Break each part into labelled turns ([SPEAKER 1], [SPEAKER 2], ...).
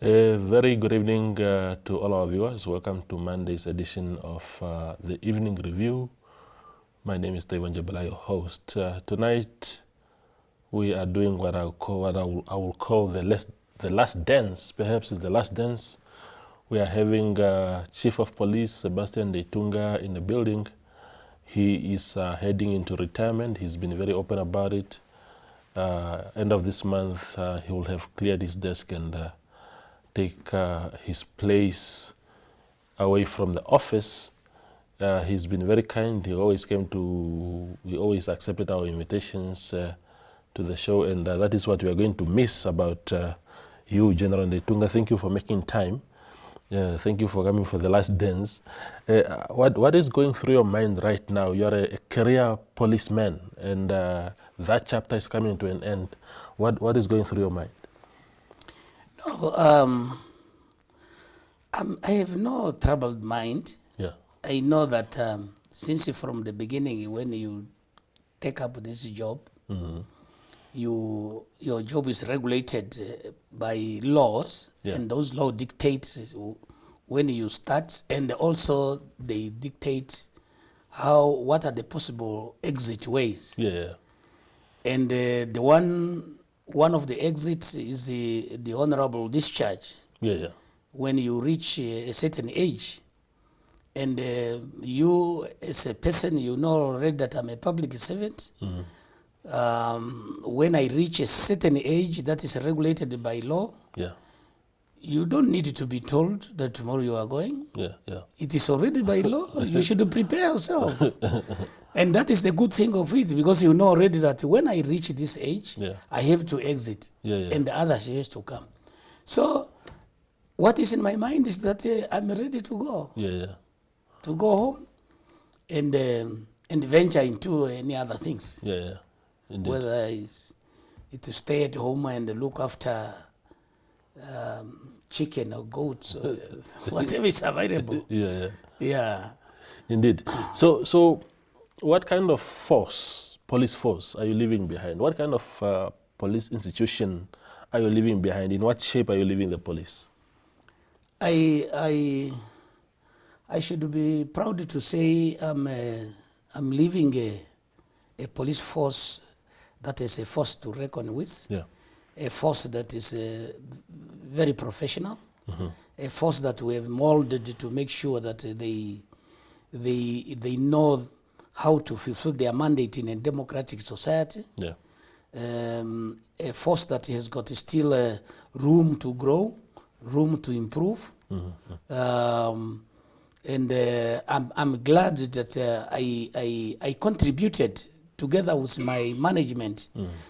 [SPEAKER 1] A very good evening to all our viewers. Welcome to Monday's edition of the Evening Review. My name is Ndeitunga, your host. Tonight we are doing what I will call the last dance. Perhaps it's the last dance. We are having Chief of Police Sebastian Ndeitunga in the building. He is heading into retirement. He's been very open about it. End of this month, he will have cleared his desk and take his place away from the office. He's been very kind. He always accepted our invitations to the show, and that is what we are going to miss about you, General Ndeitunga. Thank you for making time. Thank you for coming for the last dance. What is going through your mind right now? You're a career policeman, and that chapter is coming to an end. What is going through your mind?
[SPEAKER 2] No, I have no troubled mind.
[SPEAKER 1] Yeah.
[SPEAKER 2] I know that since from the beginning, when you take up this job, your job is regulated by laws, and those laws dictate when you start, and also they dictate what are the possible exit ways.
[SPEAKER 1] Yeah.
[SPEAKER 2] And the one of the exits is the honorable discharge.
[SPEAKER 1] Yeah.
[SPEAKER 2] When you reach a certain age, and you as a person, you know already that I'm a public servant. When I reach a certain age that is regulated by law, you don't need to be told that tomorrow you are going. It is already by law. You should prepare yourself. And that is the good thing of it, because you know already that when I reach this age, I have to exit, and the others has to come. So what is in my mind is that I'm ready to go. To go home and venture into any other things.
[SPEAKER 1] Indeed.
[SPEAKER 2] Whether it's to stay at home and look after chicken or goats or whatever is available. Yeah.
[SPEAKER 1] Indeed. So what kind of police force are you leaving behind? What kind of police institution are you leaving behind? In what shape are you leaving the police?
[SPEAKER 2] I should be proud to say I'm leaving a police force that is a force to reckon with, a force that is very professional, a force that we have molded to make sure that they know how to fulfill their mandate in a democratic society. A force that has got still room to grow, room to improve. And I'm glad that I contributed together with my management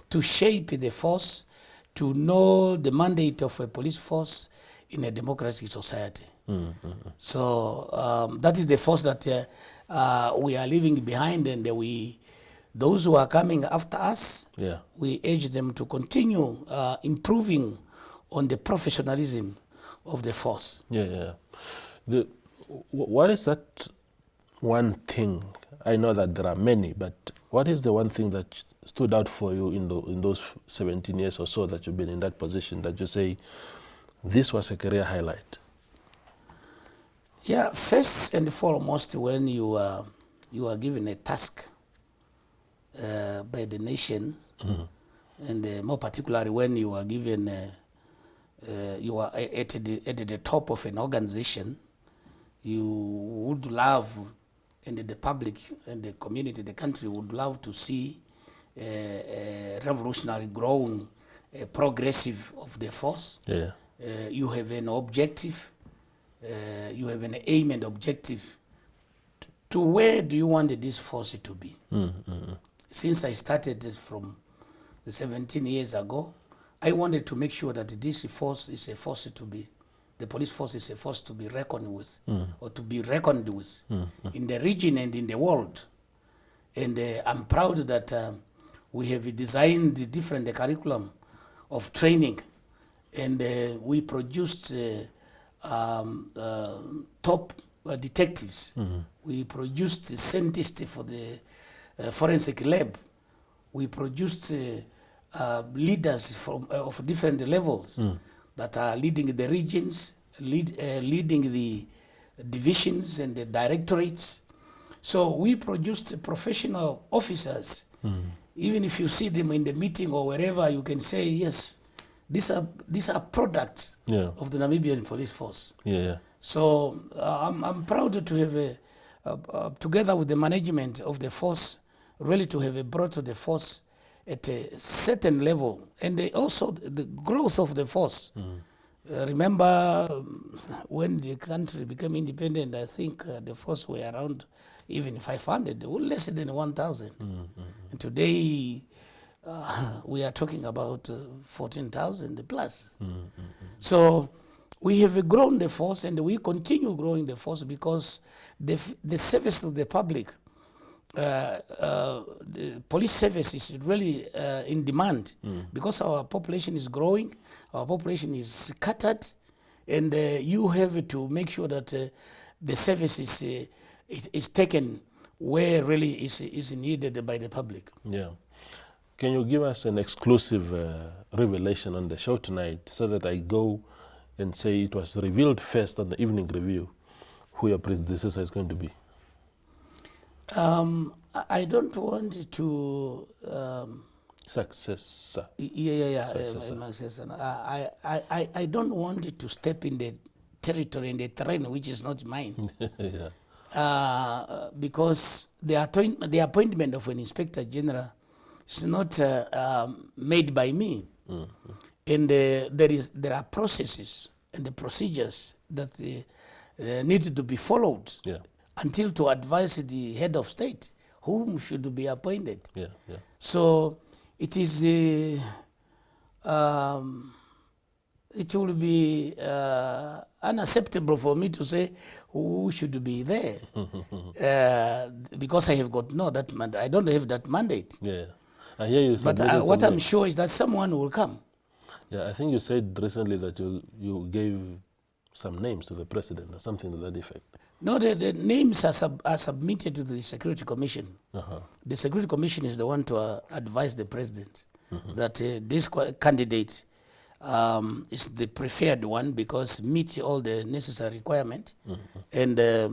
[SPEAKER 2] to shape the force, to know the mandate of a police force in a democratic society. So that is the force that we are leaving behind, and those who are coming after us, we urge them to continue improving on the professionalism of the force.
[SPEAKER 1] What is that one thing? I know that there are many, but what is the one thing that stood out for you in those 17 years or so that you've been in that position that you say, this was a career highlight?
[SPEAKER 2] First and foremost, when you are given a task by the nation, and more particularly when you are given, you are at the top of an organization, you would love, and the public and the community, the country would love to see a revolutionary growing, progressive of the force. You have an objective, you have an aim and objective to where do you want this force to be. Since I started this from 17 years ago, I wanted to make sure that this force is a force to be, the police force is a force to be reckoned with, or to be reckoned with in the region and in the world. And I'm proud that we have designed the different curriculum of training, and we produced top detectives. We produced scientists for the forensic lab. We produced leaders of different levels. that are leading the regions, leading the divisions and the directorates. So we produced professional officers. Even if you see them in the meeting or wherever, you can say, yes, these are products of the Namibian police force. So I'm proud to have, together with the management of the force, really to have brought the force at a certain level, and also the growth of the force. Remember when the country became independent, I think the force were around even 500, less than 1,000. And today we are talking about 14,000 plus. So we have grown the force, and we continue growing the force because the service to the public, the police service is really in demand because our population is growing, our population is scattered, and you have to make sure that the service is taken where really is needed by the public.
[SPEAKER 1] Yeah. Can you give us an exclusive revelation on the show tonight so that I go and say it was revealed first on the evening review who your predecessor is going to be?
[SPEAKER 2] I don't want to...
[SPEAKER 1] Successor.
[SPEAKER 2] Successor. I don't want to step in the territory, in the terrain which is not mine. Because the appointment of an inspector general is not made by me. And there are processes and the procedures that need to be followed until to advise the head of state whom should be appointed. So it is it will be unacceptable for me to say who should be there because I have got that mandate. I don't have that mandate.
[SPEAKER 1] I hear you.
[SPEAKER 2] But what I'm sure is that someone will come.
[SPEAKER 1] I think you said recently that you gave some names to the president or something to that effect.
[SPEAKER 2] No, the names are submitted to the Security Commission. The Security Commission is the one to advise the president that this candidate is the preferred one because meet all the necessary requirements, and they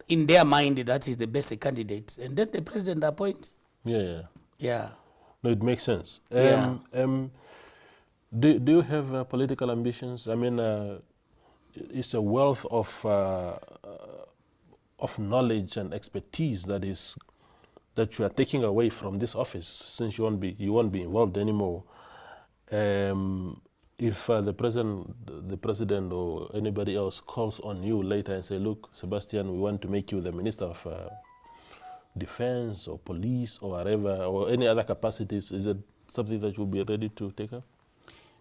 [SPEAKER 2] in their mind that is the best candidate, and then the president appoints. No,
[SPEAKER 1] it makes sense. Do you have political ambitions? I mean, it's a wealth of knowledge and expertise that you are taking away from this office, since you won't be involved anymore. If the president or anybody else calls on you later and say, "Look, Sebastian, we want to make you the Minister of Defense or Police or whatever, or any other capacities," is it something that you'll be ready to take up?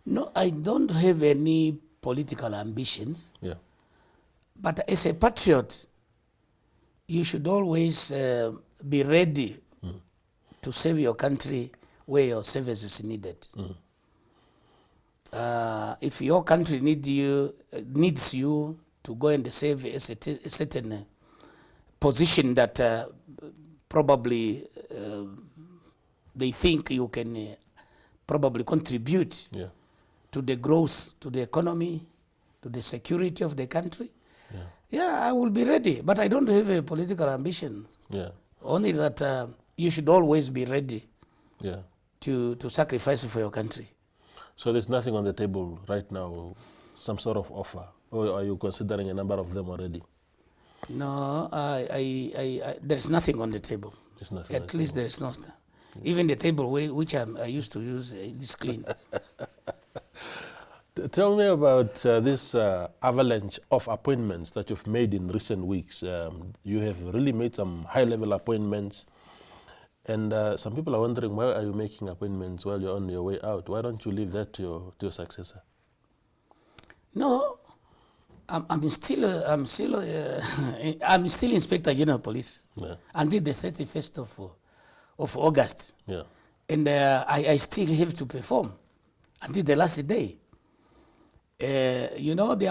[SPEAKER 2] No, I don't have any political ambitions. But as a patriot, you should always be ready to serve your country where your service is needed. If your country needs you to go and serve a certain position that probably they think you can probably contribute to the growth, to the economy, to the security of the country, I will be ready. But I don't have a political ambition. Only that you should always be ready to sacrifice for your country.
[SPEAKER 1] So there's nothing on the table right now, some sort of offer, or are you considering a number of them already?
[SPEAKER 2] No, there's nothing on the table. At least there is nothing. Even the table which I used to use is clean.
[SPEAKER 1] Tell me about this avalanche of appointments that you've made in recent weeks. You have really made some high-level appointments, and some people are wondering, why are you making appointments while you're on your way out? Why don't you leave that to your successor?
[SPEAKER 2] No, I'm still Inspector General Police until the 31st of August. And I still have to perform until the last day. The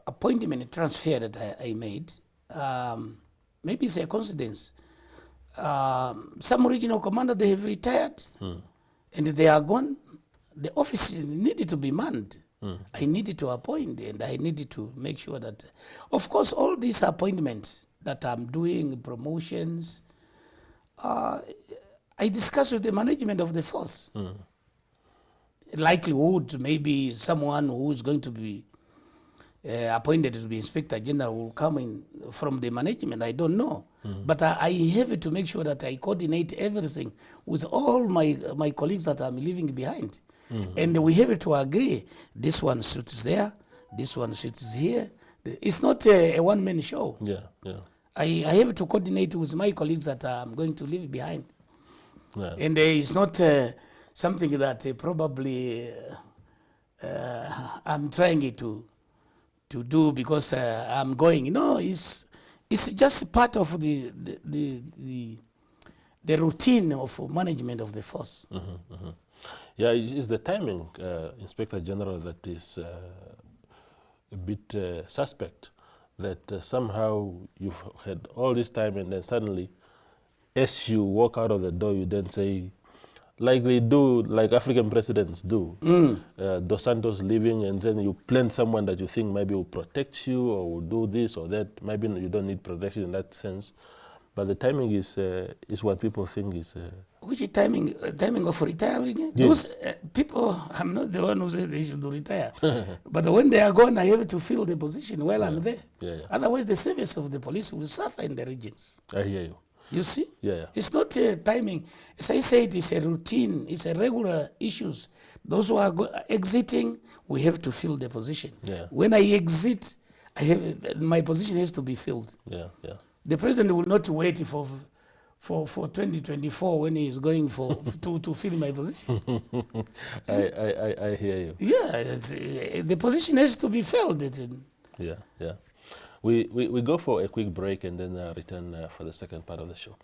[SPEAKER 2] appointment transfer that I made, maybe it's a coincidence. some regional commander, they have retired and they are gone. The office needed to be manned. I needed to appoint and I needed to make sure that, of course, all these appointments that I'm doing, promotions, I discuss with the management of the force. Likelihood, maybe someone who is going to be appointed to be Inspector General will come in from the management. I don't know. But I have to make sure that I coordinate everything with all my colleagues that I'm leaving behind. And we have to agree, this one sits there, this one sits here. It's not a one-man show.
[SPEAKER 1] Yeah, yeah.
[SPEAKER 2] I have to coordinate with my colleagues that I'm going to leave behind.
[SPEAKER 1] Yeah.
[SPEAKER 2] And it's not something that probably I'm trying to do because I'm going. No, it's just part of the routine of management of the force.
[SPEAKER 1] Yeah, it's the timing, Inspector General, that is a bit suspect. That somehow you've had all this time and then suddenly, as you walk out of the door, you then say, like they do, like African presidents do, Dos Santos leaving, and then you plant someone that you think maybe will protect you or will do this or that. Maybe you don't need protection in that sense. But the timing is what people think is...
[SPEAKER 2] Which timing? Timing of retiring?
[SPEAKER 1] Yes.
[SPEAKER 2] Those people, I'm not the one who said they should retire. But when they are gone, I have to fill the position while I'm there.
[SPEAKER 1] Yeah.
[SPEAKER 2] Otherwise, the service of the police will suffer in the regions.
[SPEAKER 1] I hear you.
[SPEAKER 2] You see?
[SPEAKER 1] Yeah.
[SPEAKER 2] It's not timing. As I said, it's a routine. It's a regular issues. Those who are exiting, we have to fill the position.
[SPEAKER 1] Yeah.
[SPEAKER 2] When I exit, my position has to be filled.
[SPEAKER 1] Yeah.
[SPEAKER 2] The president will not wait for 2024 when he is going to fill my position.
[SPEAKER 1] I hear you.
[SPEAKER 2] Yeah, the position has to be filled.
[SPEAKER 1] Yeah. We go for a quick break and then return for the second part of the show.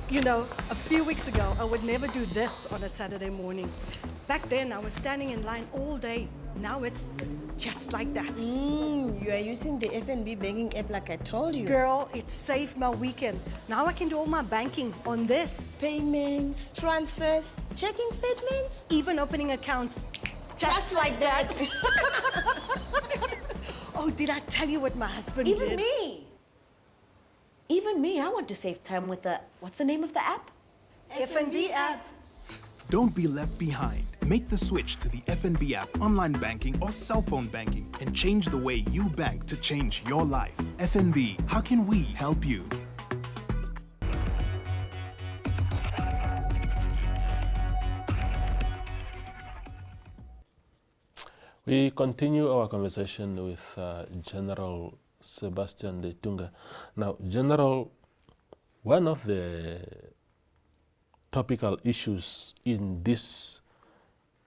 [SPEAKER 3] You know, a few weeks ago, I would never do this on a Saturday morning. Back then, I was standing in line all day. Now it's just like that.
[SPEAKER 4] You are using the FNB banking app like I told you.
[SPEAKER 3] Girl, it saved my weekend. Now I can do all my banking on this.
[SPEAKER 4] Payments, transfers, checking statements.
[SPEAKER 3] Even opening accounts.
[SPEAKER 4] Just like that.
[SPEAKER 3] Oh, did I tell you what my husband did?
[SPEAKER 5] Even me, I want to save time with the, what's the name of the app?
[SPEAKER 3] FNB app.
[SPEAKER 6] Don't be left behind. Make the switch to the FNB app, online banking or cell phone banking, and change the way you bank to change your life. FNB, how can we help you?
[SPEAKER 1] We continue our conversation with General Sebastian Ndeitunga. Now, General, one of the topical issues in this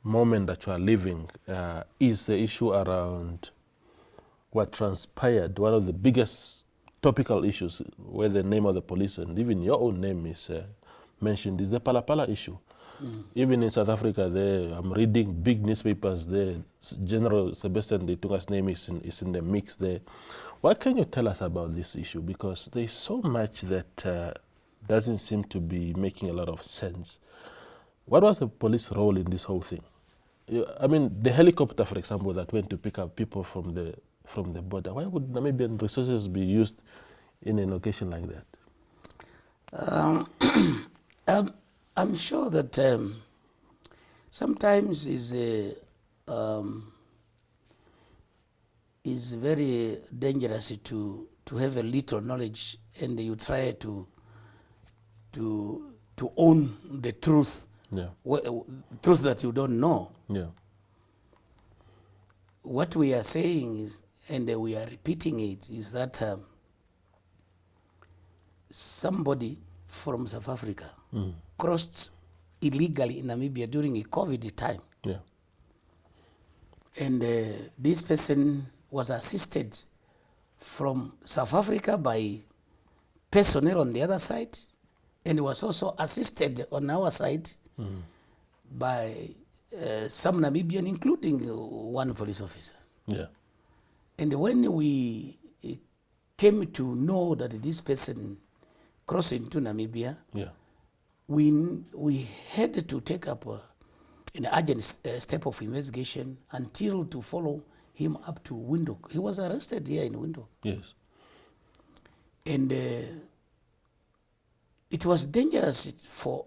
[SPEAKER 1] moment that you are living is the issue around what transpired. One of the biggest topical issues where the name of the police and even your own name is mentioned is the Phala Phala issue. Even in South Africa, there, I'm reading big newspapers there. General Sebastian Ndeitunga's name is in the mix there. What can you tell us about this issue? Because there's so much that doesn't seem to be making a lot of sense. What was the police role in this whole thing? I mean, the helicopter, for example, that went to pick up people from the border. Why would Namibian resources be used in an occasion like that?
[SPEAKER 2] I'm sure that sometimes is very dangerous to have a little knowledge and you try to own the truth, truth that you don't know.
[SPEAKER 1] Yeah.
[SPEAKER 2] What we are saying is, and we are repeating it, is that somebody from South Africa crossed illegally in Namibia during a COVID time.
[SPEAKER 1] Yeah.
[SPEAKER 2] And this person was assisted from South Africa by personnel on the other side, and was also assisted on our side by some Namibian, including one police officer.
[SPEAKER 1] Yeah.
[SPEAKER 2] And when we came to know that this person crossed into Namibia, we had to take up an urgent step of investigation until to follow him up to Windhoek. He was arrested here in Windhoek.
[SPEAKER 1] Yes.
[SPEAKER 2] And it was dangerous for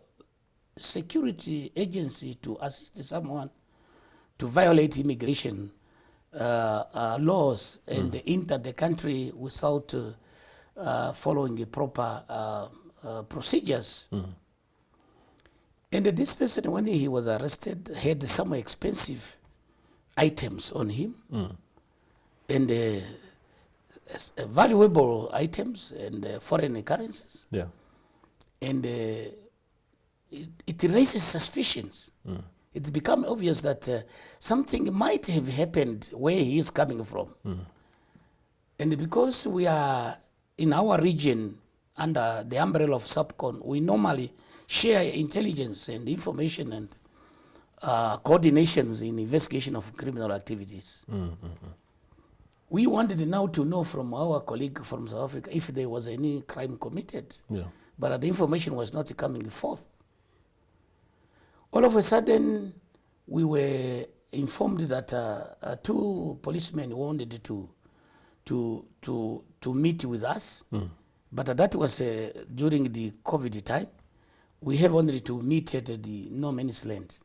[SPEAKER 2] security agency to assist someone to violate immigration laws and enter the country without following the proper procedures. And this person, when he was arrested, had some expensive items on him and valuable items and foreign currencies.
[SPEAKER 1] Yeah.
[SPEAKER 2] And it raises suspicions. It's become obvious that something might have happened where he is coming from. And because we are in our region under the umbrella of SUBCON, we normally share intelligence and information and coordinations in investigation of criminal activities. We wanted now to know from our colleague from South Africa if there was any crime committed.
[SPEAKER 1] Yeah.
[SPEAKER 2] But the information was not coming forth. All of a sudden, we were informed that two policemen wanted to meet with us, but that was during the COVID time. We have only to meet at the no man's land.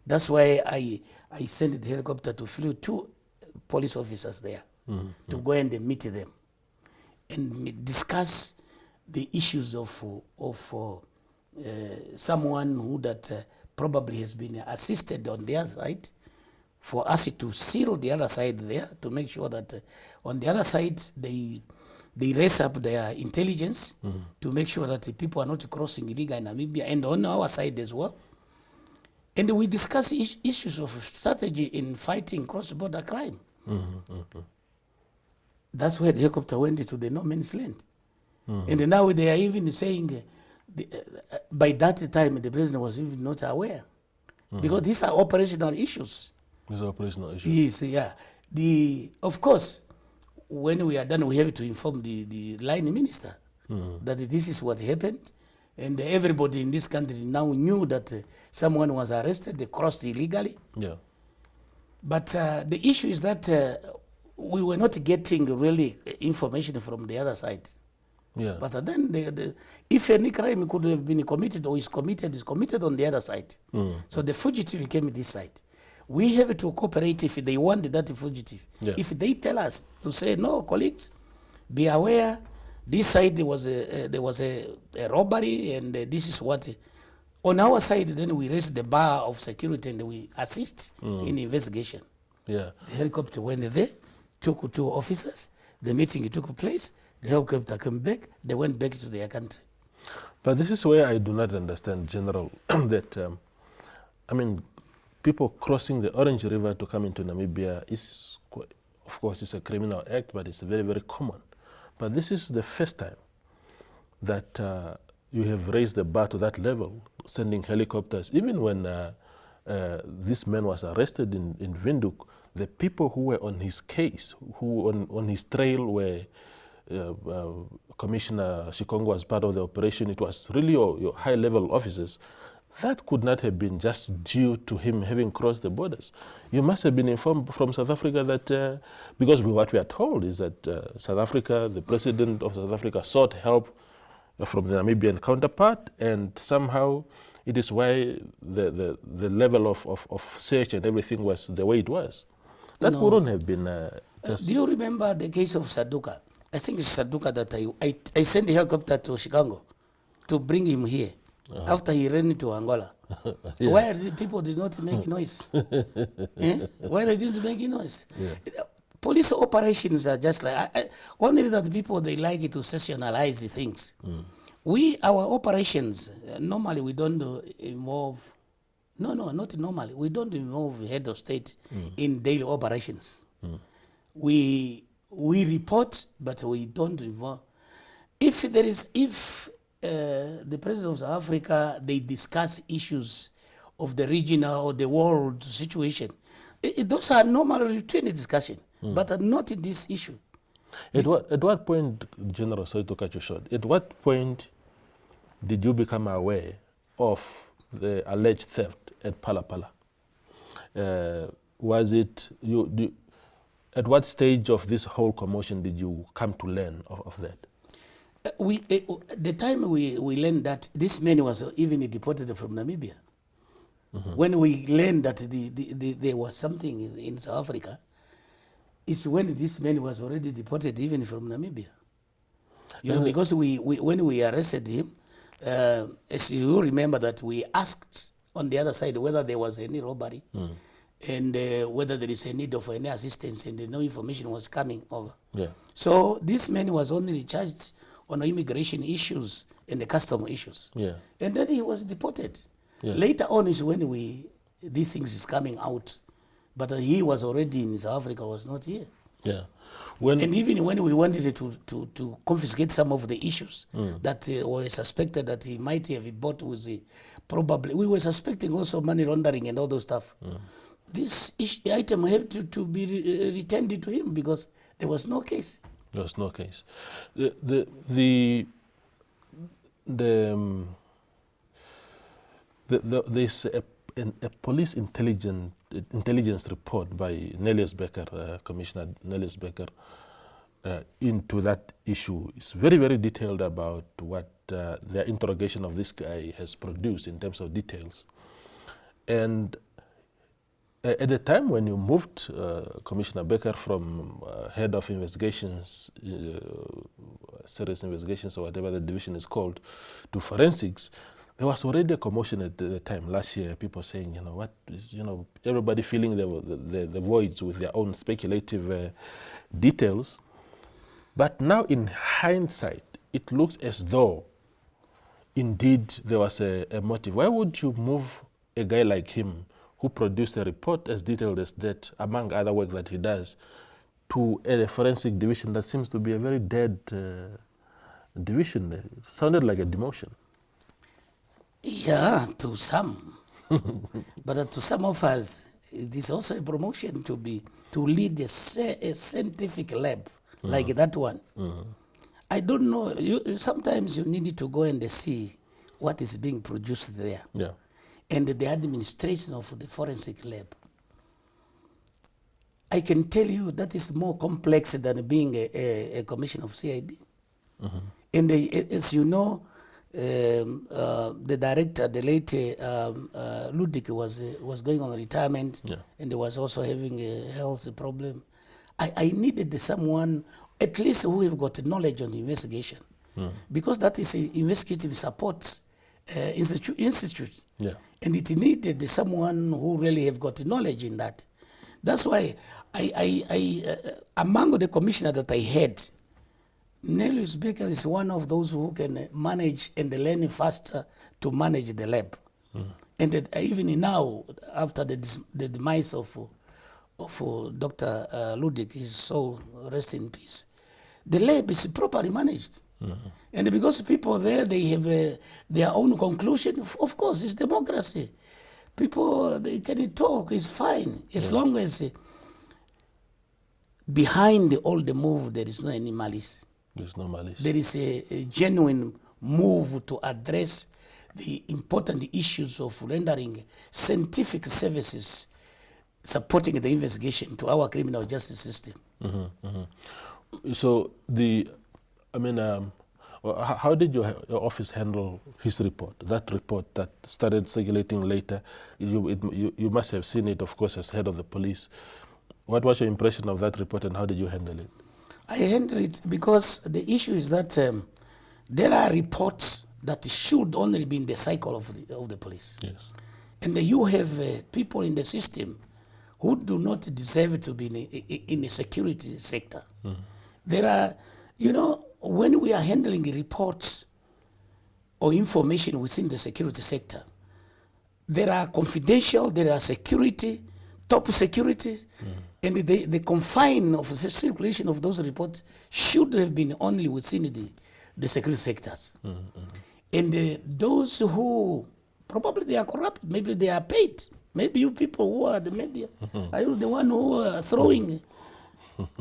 [SPEAKER 2] That's why I sent the helicopter to flew two police officers there to go and meet them and discuss the issues of someone who that probably has been assisted on their side, for us to seal the other side there to make sure that on the other side they raise up their intelligence to make sure that the people are not crossing illegal in Namibia, and on our side as well. And we discuss issues of strategy in fighting cross-border crime. That's where the helicopter went to the no man's land. And now they are even saying, by that time the president was even not aware. Because these are operational issues.
[SPEAKER 1] These are operational issues.
[SPEAKER 2] Yes, yeah. Of course, when we are done, we have to inform the line minister that this is what happened. And everybody in this country now knew that someone was arrested, they crossed illegally.
[SPEAKER 1] Yeah.
[SPEAKER 2] But the issue is that we were not getting really information from the other side.
[SPEAKER 1] Yeah.
[SPEAKER 2] But then, if any crime could have been committed or is committed on the other side. So the fugitive came this side. We have to cooperate if they want that fugitive.
[SPEAKER 1] Yeah.
[SPEAKER 2] If they tell us to say, no, colleagues, be aware, this side there was a robbery and this is what. On our side, then we raise the bar of security and we assist in investigation.
[SPEAKER 1] Yeah.
[SPEAKER 2] The helicopter went there, took two officers, the meeting took place, the helicopter came back, they went back to their country.
[SPEAKER 1] But this is where I do not understand, General, that, people crossing the Orange River to come into Namibia is, of course, it's a criminal act, but it's very, very common. But this is the first time that you have raised the bar to that level, sending helicopters. Even when this man was arrested in Windhoek, the people who were on his case, who on his trail were Commissioner Shikongo was part of the operation. It was really your high-level officers. That could not have been just due to him having crossed the borders. You must have been informed from South Africa that, because what we are told is that South Africa, the president of South Africa sought help from the Namibian counterpart, and somehow it is why the level of search and everything was the way it was. That wouldn't have been just...
[SPEAKER 2] Do you remember the case of Saduka? I think it's Saduka that I sent the helicopter to Chicago to bring him here after he ran into Angola.
[SPEAKER 1] Yeah.
[SPEAKER 2] Why people did not make noise? Why they didn't make noise?
[SPEAKER 1] Yeah.
[SPEAKER 2] Police operations are just like, only that people, they like to sensationalize things. Our operations, normally we don't involve, not normally, we don't involve head of state in daily operations. We report, but we don't involve. If the president of South Africa, they discuss issues of the regional or the world situation, those are normal routine discussion, but not in this issue.
[SPEAKER 1] At what point, General, sorry to cut you short, at what point did you become aware of the alleged theft at Phala Phala? Was it, at what stage of this whole commotion did you come to learn of that? The time we learned that this man was even deported from Namibia. When we learned that there was something in South Africa, it's when this man was already deported even from Namibia. You know, because when we arrested him, as you remember that we asked on the other side whether there was any robbery and whether there is a need of any assistance, and no information was coming over. Yeah.
[SPEAKER 2] So this man was only charged on immigration issues and the custom issues. Yeah. And then he was deported. Yeah. Later on is when these things is coming out. But he was already in South Africa, was not here. Yeah. And even when we wanted to confiscate some of the issues that were suspected that he might have bought with probably, we were suspecting also money laundering and all those stuff. This item had to be returned to him because there was no case.
[SPEAKER 1] There was no case. There's a police intelligence report by Nelius Becker, Commissioner Nelius Becker, into that issue. It's very, very detailed about what their interrogation of this guy has produced in terms of details. And at the time when you moved Commissioner Becker from head of investigations, serious investigations or whatever the division is called, to forensics, there was already a commotion at the time last year. People saying, what is, everybody filling the voids with their own speculative details. But now, in hindsight, it looks as though indeed there was a motive. Why would you move a guy like him, who produced a report as detailed as that, among other work that he does, to a forensic division that seems to be a very dead division? It sounded like a demotion.
[SPEAKER 2] Yeah, to some. But to some of us, it is also a promotion to lead a scientific lab like that one. I don't know. Sometimes you need to go and see what is being produced there. Yeah. And the administration of the forensic lab. I can tell you that is more complex than being a commissioner of CID. And as you know, the director, the late Ludwig, was going on retirement, and he was also having a health problem. I needed someone, at least who have got knowledge on the investigation, because that is an investigative support institute. Yeah. And it needed someone who really have got knowledge in that. That's why among the commissioners that I had, Nelius Becker is one of those who can manage and learn faster to manage the lab. And even now, after the demise of Dr. Ludwig, his soul rest in peace, the lab is properly managed. And because people there, they have their own conclusion, of course, it's democracy. People, they can talk, it's fine, as long as behind all the move, there is no any malice.
[SPEAKER 1] There's no malice.
[SPEAKER 2] There is a genuine move to address the important issues of rendering scientific services supporting the investigation to our criminal justice system.
[SPEAKER 1] So Well, how did your office handle his report, that report that started circulating later? You must have seen it, of course, as head of the police. What was your impression of that report and how did you handle it?
[SPEAKER 2] I handle it because the issue is that there are reports that should only be in the cycle of the police.
[SPEAKER 1] Yes.
[SPEAKER 2] And you have people in the system who do not deserve to be in the security sector. There are, when we are handling reports or information within the security sector, there are confidential, there are security, top securities, and the confine of the circulation of those reports should have been only within the security sectors. And those who probably they are corrupt, maybe they are paid. Maybe you people who are the media are you the one who are throwing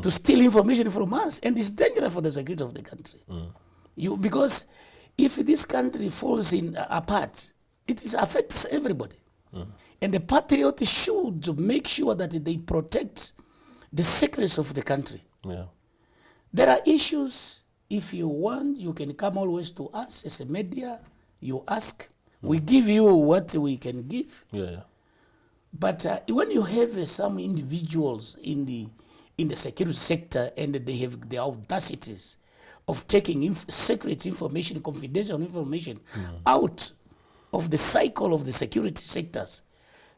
[SPEAKER 2] to steal information from us, and it's dangerous for the security of the country. Because if this country falls apart, it affects everybody. And the patriots should make sure that they protect the secrets of the country.
[SPEAKER 1] Yeah.
[SPEAKER 2] There are issues. If you want, you can come always to us as a media. You ask. We give you what we can give.
[SPEAKER 1] Yeah.
[SPEAKER 2] But when you have some individuals in the security sector and they have the audacities of taking secret information, confidential information out of the cycle of the security sectors,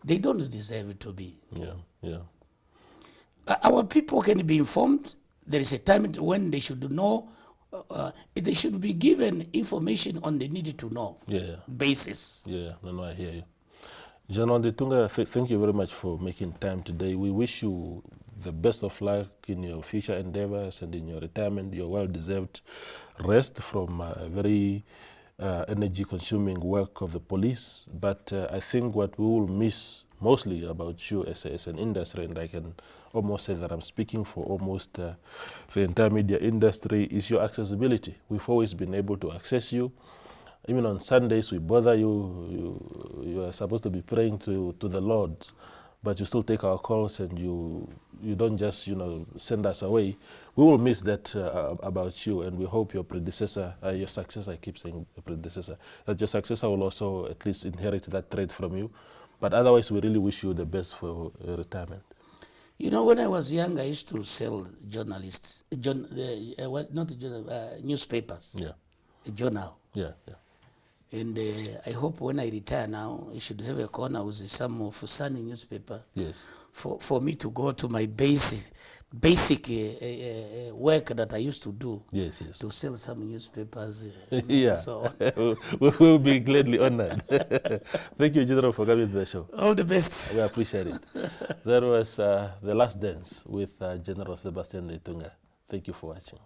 [SPEAKER 2] they don't deserve to be.
[SPEAKER 1] Yeah.
[SPEAKER 2] Our people can be informed. There is a time when they should know. They should be given information on the need to know basis.
[SPEAKER 1] Yeah, no, I hear you. General Ndeitunga, thank you very much for making time today. We wish you the best of luck in your future endeavors and in your retirement, your well-deserved rest from a very energy-consuming work of the police. But I think what we will miss mostly about you as an industry, and I can almost say that I'm speaking for almost the entire media industry, is your accessibility. We've always been able to access you. Even on Sundays, we bother you. You are supposed to be praying to the Lord, but you still take our calls and you don't just send us away. We will miss that about you, and we hope your predecessor, your successor, I keep saying predecessor, that your successor will also at least inherit that trait from you. But otherwise, we really wish you the best for retirement.
[SPEAKER 2] When I was young, I used to sell newspapers.
[SPEAKER 1] Yeah.
[SPEAKER 2] A journal.
[SPEAKER 1] Yeah.
[SPEAKER 2] And I hope when I retire now, I should have a corner with some of Sunny newspaper.
[SPEAKER 1] Yes.
[SPEAKER 2] For me to go to my basic work that I used to do.
[SPEAKER 1] Yes.
[SPEAKER 2] To sell some newspapers.
[SPEAKER 1] Yeah.
[SPEAKER 2] So on.
[SPEAKER 1] We'll be gladly honored. Thank you, General, for coming to the show.
[SPEAKER 2] All the best.
[SPEAKER 1] We appreciate it. That was The Last Dance with General Sebastian Ndeitunga. Thank you for watching.